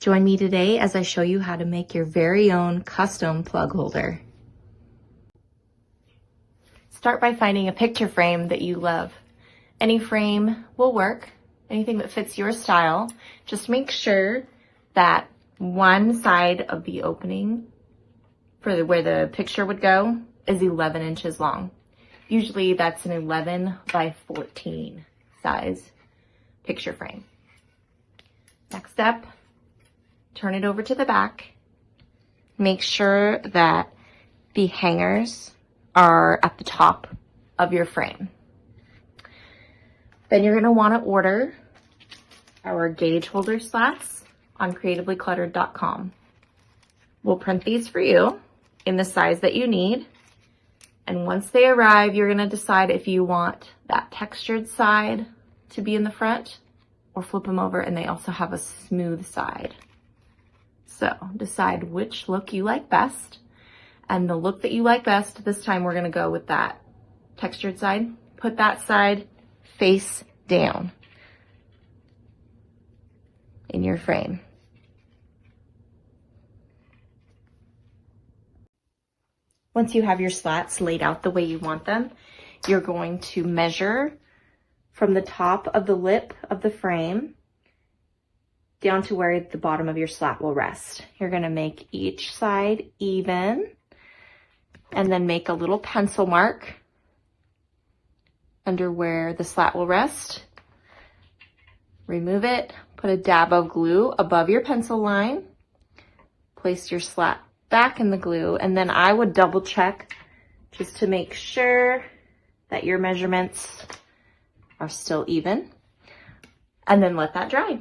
Join me today as I show you how to make your very own custom plug holder. Start by finding a picture frame that you love. Any frame will work, anything that fits your style. Just make sure that one side of the opening for where the picture would go is 11 inches long. Usually that's an 11 by 14 size picture frame. Next step, turn it over to the back. Make sure that the hangers are at the top of your frame. Then you're going to want to order our gauge holder slats on creativelycluttered.com. We'll print these for you in the size that you need. And once they arrive, you're going to decide if you want that textured side to be in the front or flip them over, and they also have a smooth side. So decide which look you like best. And the look that you like best, this time we're going to go with that textured side. Put that side face down in your frame. Once you have your slats laid out the way you want them, you're going to measure from the top of the lip of the frame down to where the bottom of your slat will rest. You're going to make each side even and then make a little pencil mark under where the slat will rest. Remove it, put a dab of glue above your pencil line, place your slat back in the glue, and then I would double check just to make sure that your measurements are still even, and then let that dry.